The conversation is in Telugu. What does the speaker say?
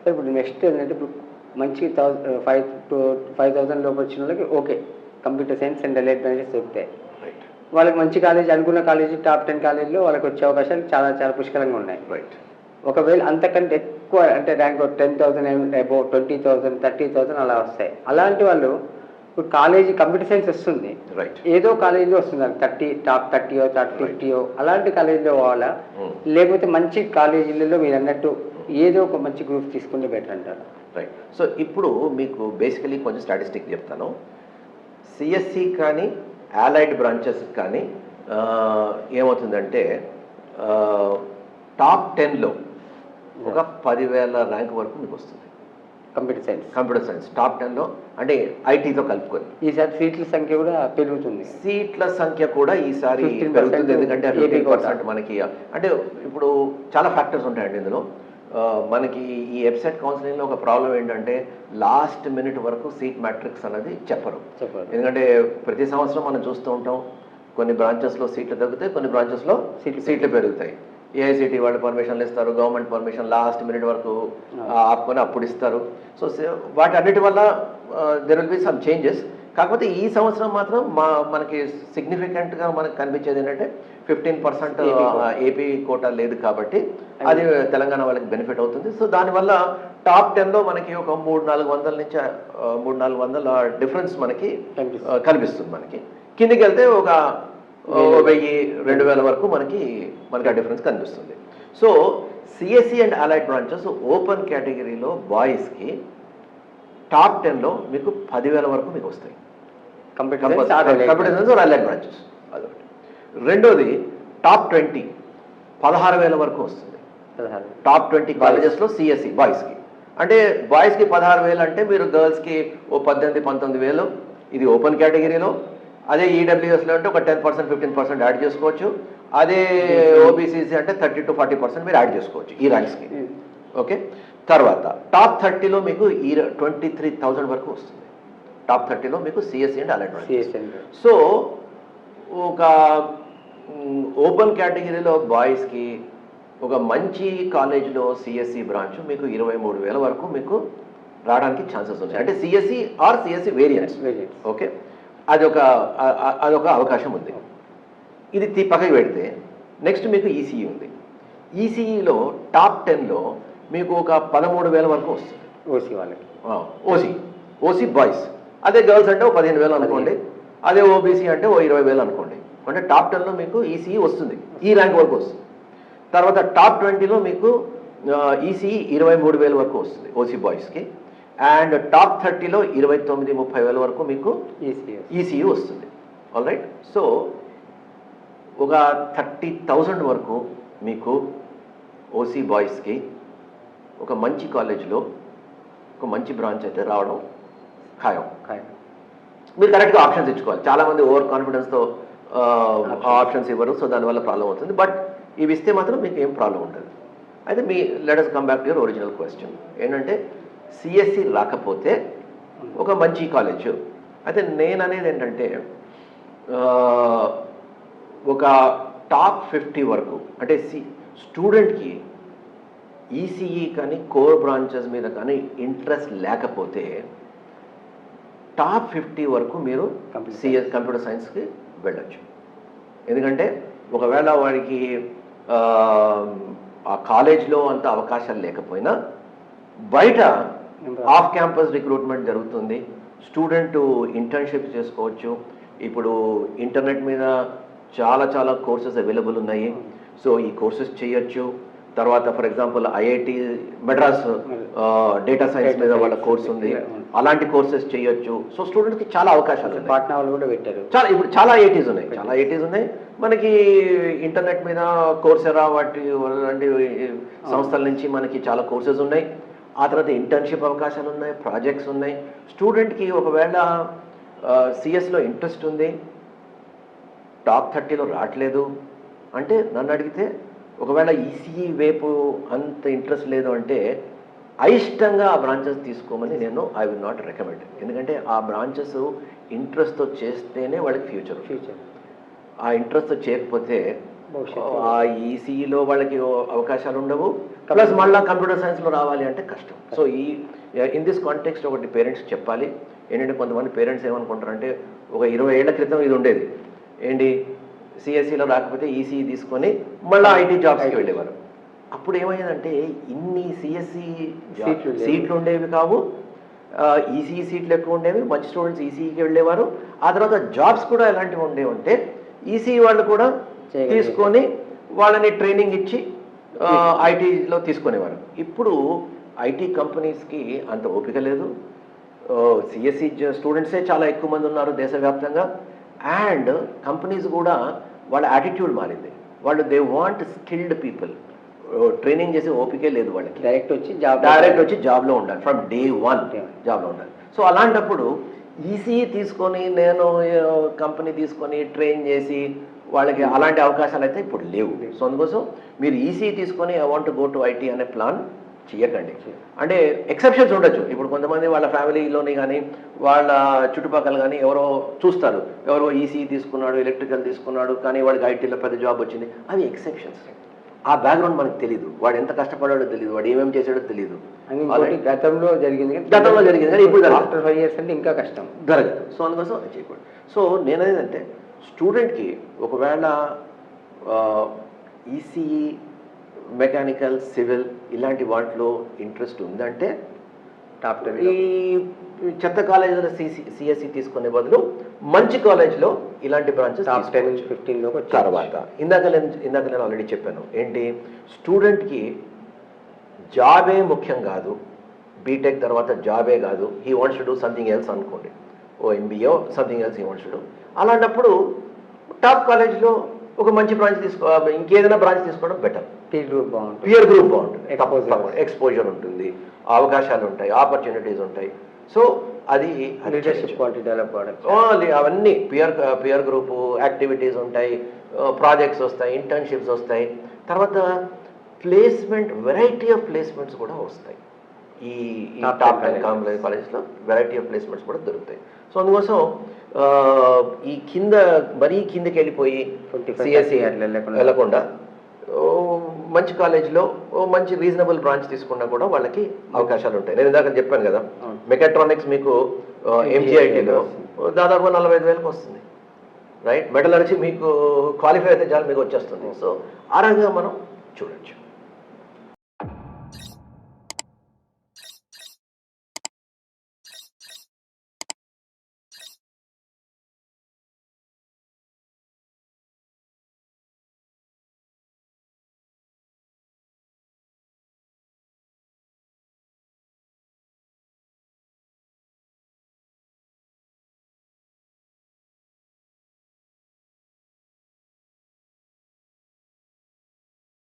ఇప్పుడు నెక్స్ట్ ఏంటంటే ఇప్పుడు మంచి 5,000 లోపు వచ్చిన వాళ్ళకి okay, computer science and related branches దొరుకుతాయి. రైట్. వాళ్ళకి మంచి కాలేజ్, అనుకున్న కాలేజీ టాప్ 10 కాలేజీలో వాళ్ళకి వచ్చే అవకాశాలు చాలా చాలా పుష్కలంగా ఉన్నాయి. రైట్. ఒకవేళ అంతకంటే ఎక్కువ అంటే ర్యాంక్ 10,000 అబౌవ్ 20,000 30,000 అలా వస్తాయి. అలాంటి వాళ్ళు ఇప్పుడు కాలేజీ కంప్యూటర్ సైన్స్ వస్తుంది, రైట్. ఏదో కాలేజీలో వస్తుంది, టాప్ 30 టాప్ 50 అలాంటి కాలేజీలో పోవాలా, లేకపోతే మంచి కాలేజీలలో మీరు అన్నట్టు ఏదో ఒక మంచి గ్రూప్ తీసుకుంటే బెటర్ అంటారు. రైట్. సో ఇప్పుడు మీకు బేసికలీ కొంచెం స్టాటిస్టిక్ చెప్తాను. సిఎస్సి కానీ allied బ్రాంచెస్ కానీ ఏమవుతుందంటే టాప్ 10లో ఒక 10,000 ర్యాంక్ వరకు మీకు వస్తుంది కంప్యూటర్ సైన్స్ టాప్ 10లో, అంటే ఐటీతో కలుపుకొని. ఈసారి సీట్ల సంఖ్య కూడా పెరుగుతుంది. సీట్ల సంఖ్య కూడా ఈసారి పెరుగుతుంది, ఎందుకంటే 50% మనకి, అంటే ఇప్పుడు చాలా ఫ్యాక్టర్స్ ఉంటాయండి ఇందులో. మనకి ఈ వెబ్సైట్ కౌన్సిలింగ్లో ఒక ప్రాబ్లం ఏంటంటే లాస్ట్ మినిట్ వరకు సీట్ మ్యాట్రిక్స్ అనేది చెప్పరు. ఎందుకంటే ప్రతి సంవత్సరం మనం చూస్తూ ఉంటాం, కొన్ని బ్రాంచెస్లో సీట్లు తగ్గుతాయి, కొన్ని బ్రాంచెస్లో సీట్లు పెరుగుతాయి. ఏఐసిటీ వాళ్ళు పర్మిషన్లు ఇస్తారు, గవర్నమెంట్ పర్మిషన్ లాస్ట్ మినిట్ వరకు ఆపుకొని అప్పుడు ఇస్తారు. సో వాటి అన్నిటి వల్ల there will be some changes. కాకపోతే ఈ సంవత్సరం మాత్రం మనకి సిగ్నిఫికెంట్గా మనకు కనిపించేది ఏంటంటే 15% ఏపీ కోటా లేదు కాబట్టి అది తెలంగాణ వాళ్ళకి బెనిఫిట్ అవుతుంది. సో దానివల్ల టాప్ 10లో మనకి ఒక 300-400 నుంచి 300-400 డిఫరెన్స్ మనకి కనిపిస్తుంది. మనకి కిందికి వెళ్తే ఒక 1000-2000 వరకు మనకి ఆ డిఫరెన్స్ కనిపిస్తుంది. So CSC and allied branches open కేటగిరీలో బాయ్స్కి టాప్ 10లో మీకు 10,000 వరకు మీకు వస్తాయి కంప్యూటర్ సైన్స్ allied బ్రాంచెస్. అదొకటి. రెండోది టాప్ 20 16,000 వరకు వస్తుంది. టాప్ 20 కాలేజెస్లో సిఎస్సి బాయ్స్కి. అంటే బాయ్స్కి 16,000 అంటే మీరు గర్ల్స్కి ఓ 18-19,000 ఇది ఓపెన్ కేటగిరీలో. అదే ఈడబ్ల్యూఎస్లో అంటే ఒక 10%-15% యాడ్ చేసుకోవచ్చు. అదే ఓబీసీసీ అంటే 30-40% మీరు యాడ్ చేసుకోవచ్చు ఈ ర్యాంక్స్కి. ఓకే. తర్వాత టాప్ 30లో మీకు 23,000 వరకు వస్తుంది. టాప్ 30లో మీకు CSC and allied branches. So ఒక ఓపెన్ కేటగిరీలో బాయ్స్కి ఒక మంచి కాలేజ్లో సిఎస్సి బ్రాంచ్ మీకు 23,000 వరకు మీకు రావడానికి ఛాన్సెస్ ఉన్నాయి. అంటే CSC or CSC variants. Okay. అదొక అవకాశం ఉంది. ఇది పక్కకి పెడితే నెక్స్ట్ మీకు ఈసీఈ ఉంది. ఈసీఈలో టాప్ 10లో మీకు ఒక 13,000 వరకు వస్తుంది ఓసీ వాళ్ళకి. OC boys. అదే గర్ల్స్ అంటే ఓ 15,000 అనుకోండి. అదే ఓబీసీ అంటే ఓ 20,000 అనుకోండి. అంటే టాప్ 10లో మీకు ఈసీఈ వస్తుంది, ఈ ర్యాంక్ వరకు వస్తుంది. తర్వాత టాప్ 20లో మీకు ఈసీఈ 23,000 వరకు వస్తుంది ఓసీ బాయ్స్కి. అండ్ టాప్ 30లో 29-30,000 వరకు మీకు ఈసీఈ వస్తుంది. All right. సో ఒక 30,000 వరకు మీకు ఓసీ బాయ్స్కి ఒక మంచి కాలేజ్లో ఒక మంచి బ్రాంచ్ అయితే రావడం ఖాయం. మీరు కరెక్ట్గా ఆప్షన్స్ ఇచ్చుకోవాలి. చాలామంది ఓవర్ కాన్ఫిడెన్స్తో ఆప్షన్స్ ఇవ్వరు, సో దానివల్ల ప్రాబ్లం అవుతుంది. బట్ ఇవి ఇస్తే మాత్రం మీకు ఏం ప్రాబ్లం ఉంటుంది. అయితే let us come back to your original question ఏంటంటే సిఎస్సి రాకపోతే ఒక మంచి కాలేజ్. అయితే నేను అనేది ఏంటంటే ఒక టాప్ 50 వరకు అంటే స్టూడెంట్కి ఈసీఈ కానీ కోర్ బ్రాంచెస్ మీద కానీ ఇంట్రెస్ట్ లేకపోతే టాప్ 50 వరకు మీరు కంప్యూటర్ సైన్స్కి వెళ్ళొచ్చు. ఎందుకంటే ఒకవేళ వాడికి ఆ కాలేజ్లో అంత అవకాశాలు లేకపోయినా బయట ఆఫ్ క్యాంపస్ రిక్రూట్మెంట్ జరుగుతుంది. స్టూడెంట్ ఇంటర్న్షిప్ చేసుకోవచ్చు. ఇప్పుడు ఇంటర్నెట్ మీద చాలా కోర్సెస్ అవైలబుల్ ఉన్నాయి. సో ఈ కోర్సెస్ చేయొచ్చు. తర్వాత for example IIT Madras data science మీద వాళ్ళ కోర్స్ ఉంది, అలాంటి కోర్సెస్ చేయొచ్చు. సో స్టూడెంట్స్కి చాలా అవకాశాలు ఉన్నాయి. పాట్నా వాళ్ళు కూడా పెట్టారు. ఇప్పుడు చాలా ఐఐటీస్ ఉన్నాయి. మనకి ఇంటర్నెట్ మీద కోర్సెరా వాటి లాంటి సంస్థల నుంచి మనకి చాలా కోర్సెస్ ఉన్నాయి. ఆ తర్వాత ఇంటర్న్షిప్ అవకాశాలు ఉన్నాయి, ప్రాజెక్ట్స్ ఉన్నాయి. స్టూడెంట్కి ఒకవేళ సిఎస్లో ఇంట్రెస్ట్ ఉంది, టాప్ 30లో రావట్లేదు అంటే నన్ను అడిగితే, ఒకవేళ ఈసీఈ వైపు అంత ఇంట్రెస్ట్ లేదు అంటే అయిష్టంగా ఆ బ్రాంచెస్ తీసుకోమని నేను ఐ విల్ నాట్ రికమెండ్. ఎందుకంటే ఆ బ్రాంచెస్ ఇంట్రెస్ట్తో చేస్తేనే వాళ్ళకి ఫ్యూచర్. ఆ ఇంట్రెస్ట్తో చేయకపోతే భవిష్యత్తు ఆ ఈసీఈలో వాళ్ళకి అవకాశాలు ఉండవు, ప్లస్ మళ్ళీ కంప్యూటర్ సైన్స్లో రావాలి అంటే కష్టం. సో ఇన్ దిస్ కాంటెక్స్ట్ ఒకటి పేరెంట్స్ చెప్పాలి ఏంటంటే, కొంతమంది పేరెంట్స్ ఏమనుకుంటారంటే, ఒక 20 ఏళ్ల క్రితం ఇది ఉండేది ఏంటి, సిఎస్సిలో రాకపోతే ఈసీఈ తీసుకొని మళ్ళీ ఐటీ జాబ్స్కి వెళ్ళేవారు. అప్పుడు ఏమైందంటే ఇన్ని సిఎస్సి సీట్లు ఉండేవి కావు, ఈసీఈ సీట్లు ఎక్కువ ఉండేవి, మంచి స్టూడెంట్స్ ఈసీఈకి వెళ్ళేవారు. ఆ తర్వాత జాబ్స్ కూడా ఎలాంటివి ఉండేవి అంటే, ఈసీఈ వాళ్ళు కూడా తీసుకొని వాళ్ళని ట్రైనింగ్ ఇచ్చి ఐటీలో తీసుకునేవారు. ఇప్పుడు ఐటీ కంపెనీస్కి అంత ఓపిక లేదు, సిఎస్సి స్టూడెంట్సే చాలా ఎక్కువ మంది ఉన్నారు దేశవ్యాప్తంగా, అండ్ కంపెనీస్ కూడా వాళ్ళ యాటిట్యూడ్ మారింది. వాళ్ళు they want skilled people, training చేసే ఓపికే లేదు వాళ్ళకి, డైరెక్ట్ వచ్చి జాబ్లో ఉండాలి, ఫ్రమ్ డే 1 జాబ్లో ఉండాలి. సో అలాంటప్పుడు ఈసీఈ తీసుకొని నేను కంపెనీ తీసుకొని ట్రైన్ చేసి వాళ్ళకి అలాంటి అవకాశాలు అయితే ఇప్పుడు లేవు. సో అందుకోసం మీరు ఈసీఈ తీసుకొని I want go to IT అనే ప్లాన్ చేయకండి. అంటే ఎక్సెప్షన్స్ ఉండొచ్చు, ఇప్పుడు కొంతమంది వాళ్ళ ఫ్యామిలీలోని కానీ వాళ్ళ చుట్టుపక్కల కానీ ఎవరో చూస్తారు, ఎవరో ఈసీఈ తీసుకున్నాడు, ఎలక్ట్రికల్ తీసుకున్నాడు, కానీ వాడికి ఐటీలో పెద్ద జాబ్ వచ్చింది, అవి ఎక్సెప్షన్స్. ఆ బ్యాక్గ్రౌండ్ మనకు తెలియదు, వాడు ఎంత కష్టపడాడో తెలియదు, వాడు ఏమేమి చేశాడో తెలియదు. గతంలో జరిగింది కానీ ఇప్పుడు ఆఫ్టర్ 5 years అంటే ఇంకా కష్టం జరగదు. సో అందుకోసం అది చేయకూడదు. సో నేనేదంటే స్టూడెంట్కి ఒకవేళ ఈసీఈ, మెకానికల్, సివిల్ ఇలాంటి వాటిలో ఇంట్రెస్ట్ ఉందంటే ఈ చెత్త కాలేజీలో సిఎస్సి తీసుకునే బదులు మంచి కాలేజ్లో ఇలాంటి బ్రాంచెస్ 10-15 తర్వాత ఇందాక నేను ఆల్రెడీ చెప్పాను ఏంటి, స్టూడెంట్కి జాబే ముఖ్యం కాదు, బీటెక్ తర్వాత జాబే కాదు, he wants to do something else అనుకోండి, ఓ MBA something else he wants to do. అలాంటప్పుడు టాప్ కాలేజ్లో ఒక మంచి బ్రాంచ్ ఇంకేదైనా బ్రాంచ్ తీసుకోవడం బెటర్. పియర్ గ్రూప్ బాగుంటుంది, ఎక్స్పోజర్ ఉంటుంది, అవకాశాలు ఉంటాయి, ఆపర్చునిటీస్ ఉంటాయి. సో అది లీడర్షిప్ క్వాలిటీ డెవలప్ అవ్వడం, అవన్నీ పియర్ గ్రూపు యాక్టివిటీస్ ఉంటాయి, ప్రాజెక్ట్స్ వస్తాయి, ఇంటర్న్షిప్స్ వస్తాయి, తర్వాత ప్లేస్మెంట్, వెరైటీ ఆఫ్ ప్లేస్మెంట్స్ కూడా వస్తాయి. ఈ టాప్ 10 కాలేజెస్లో వెరైటీ ఆఫ్ ప్లేస్మెంట్స్ కూడా దొరుకుతాయి. సో అందుకోసం ఈ మరీ కిందకి వెళ్ళిపోయి సిఎస్సి వెళ్ళకుండా మంచి కాలేజ్లో మంచి రీజనబుల్ బ్రాంచ్ తీసుకున్నా కూడా వాళ్ళకి అవకాశాలు ఉంటాయి. నేను ఇందాక చెప్పాను కదా, మెకాట్రానిక్స్ మీకు ఎంజీఐటీలో దాదాపు 45,000 వస్తుంది, రైట్? మెటలర్జీ మీకు క్వాలిఫై అయితే చాలు మీకు వచ్చేస్తుంది. సో ఆ రకంగా మనం చూడొచ్చు.